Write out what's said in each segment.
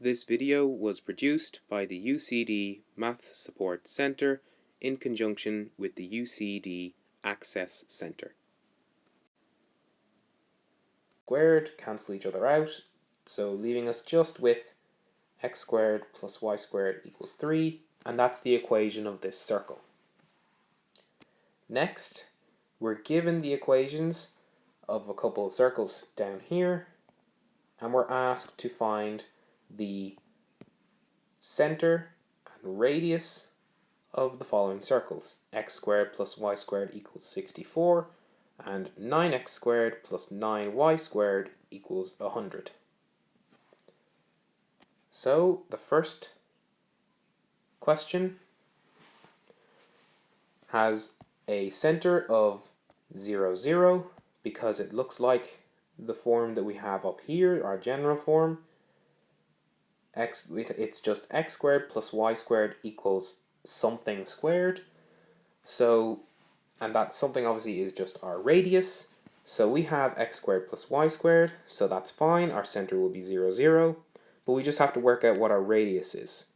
This video was produced by the UCD Maths Support Centre in conjunction with the UCD Access Centre. Squared cancel each other out, so leaving us just with x squared plus y squared equals 3, and that's the equation of this circle. Next, we're given the equations of a couple of circles down here, and we're asked to find the center and radius of the following circles. X squared plus y squared equals 64, and 9x squared plus 9y squared equals 100. So the first question has a center of 0, 0, because it looks like the form that we have up here, our general form. It's just x squared plus y squared equals something squared. So, and that something obviously is just our radius. So we have x squared plus y squared, so that's fine. Our center will be 0, 0, but we just have to work out what our radius is.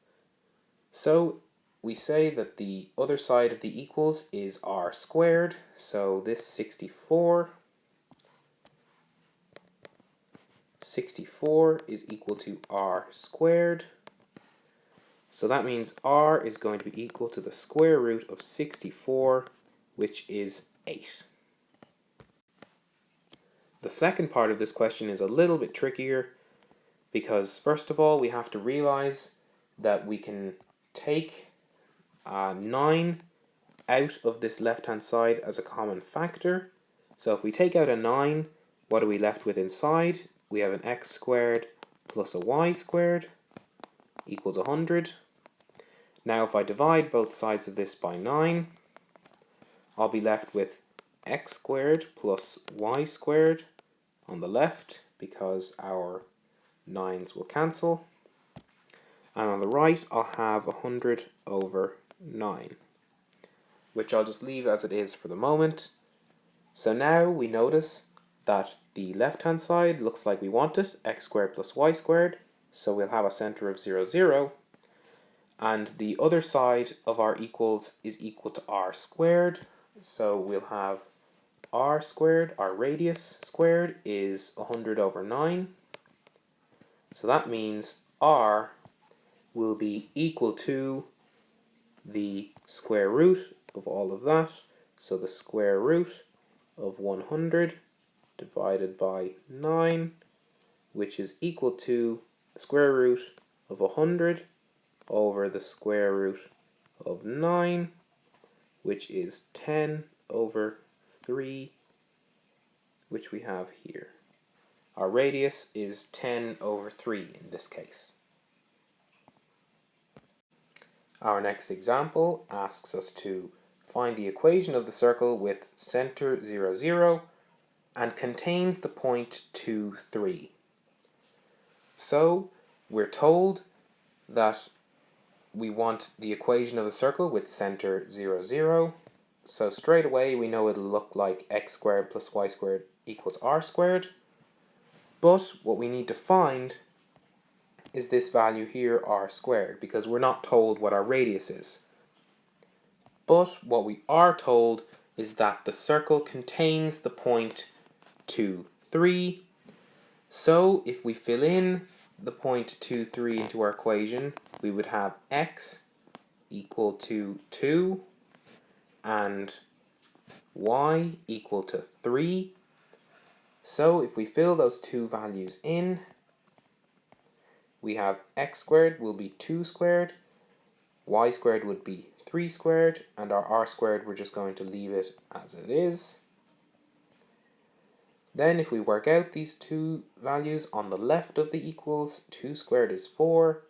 So we say that the other side of the equals is r squared, so this 64 is equal to r squared. So that means r is going to be equal to the square root of 64, which is 8. The second part of this question is a little bit trickier because, first of all, we have to realize that we can take 9 out of this left-hand side as a common factor. So if we take out a 9, what are we left with inside? We have an x squared plus a y squared equals 100. Now if I divide both sides of this by 9, I'll be left with x squared plus y squared on the left, because our 9's will cancel. And on the right, I'll have 100 over 9, which I'll just leave as it is for the moment. So now we notice that the left-hand side looks like we want it, x squared plus y squared, so we'll have a center of 0, 0. And the other side of our equals is equal to r squared, so we'll have r squared, our radius squared, is 100 over 9. So that means r will be equal to the square root of all of that, so the square root of 100 divided by 9, which is equal to the square root of 100 over the square root of 9, which is 10 over 3, which we have here. Our radius is 10 over 3 in this case. Our next example asks us to find the equation of the circle with center 0, 0 and contains the point 2, 3. So we're told that we want the equation of the circle with center 0, 0. So straight away we know it'll look like x squared plus y squared equals r squared. But what we need to find is this value here, r squared, because we're not told what our radius is. But what we are told is that the circle contains the point 2, 3. So if we fill in the point 2, 3 into our equation, we would have x equal to 2 and y equal to 3. So if we fill those two values in, we have x squared will be 2 squared, y squared would be 3 squared, and our r squared, we're just going to leave it as it is. Then if we work out these two values on the left of the equals, 2 squared is 4,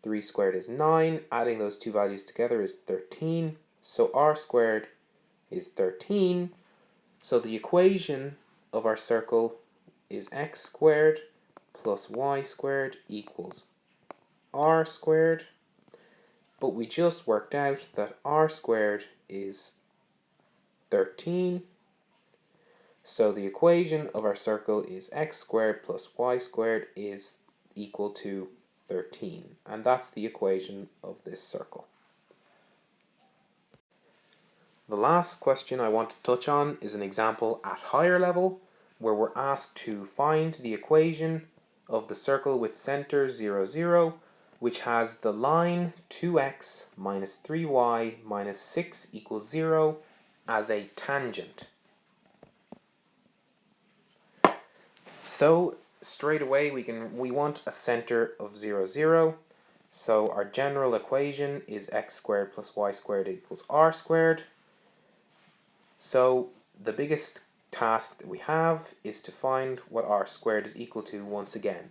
3 squared is 9, adding those two values together is 13, so r squared is 13. So the equation of our circle is x squared plus y squared equals r squared, but we just worked out that r squared is 13. So the equation of our circle is x squared plus y squared is equal to 13. And that's the equation of this circle. The last question I want to touch on is an example at higher level, where we're asked to find the equation of the circle with center 0, 0, which has the line 2x minus 3y minus 6 equals 0 as a tangent. So straight away we want a center of 0, 0. So our general equation is x squared plus y squared equals r squared. So the biggest task that we have is to find what r squared is equal to once again.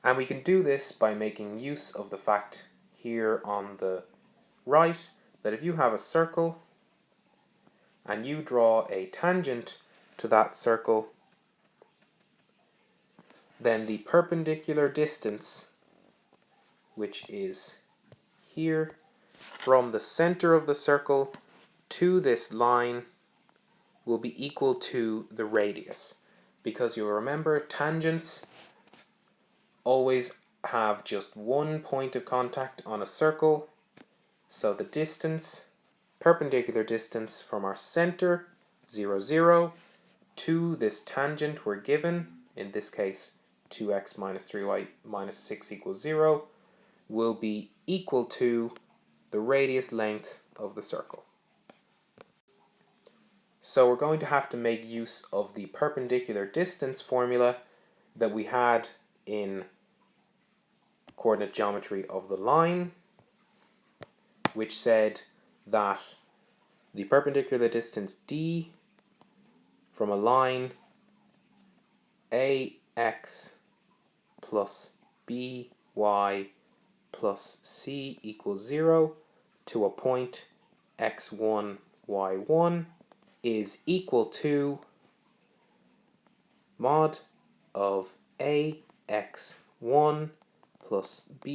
And we can do this by making use of the fact here on the right that if you have a circle and you draw a tangent to that circle, then the perpendicular distance, which is here, from the center of the circle to this line will be equal to the radius. Because you'll remember, tangents always have just one point of contact on a circle. So the distance, perpendicular distance from our center, 0, 0, to this tangent we're given, in this case 2x minus 3y minus 6 equals 0, will be equal to the radius length of the circle. So we're going to have to make use of the perpendicular distance formula that we had in coordinate geometry of the line, which said that the perpendicular distance d from a line ax plus by plus c equals 0 to a point x1, y1 is equal to mod of ax1 plus b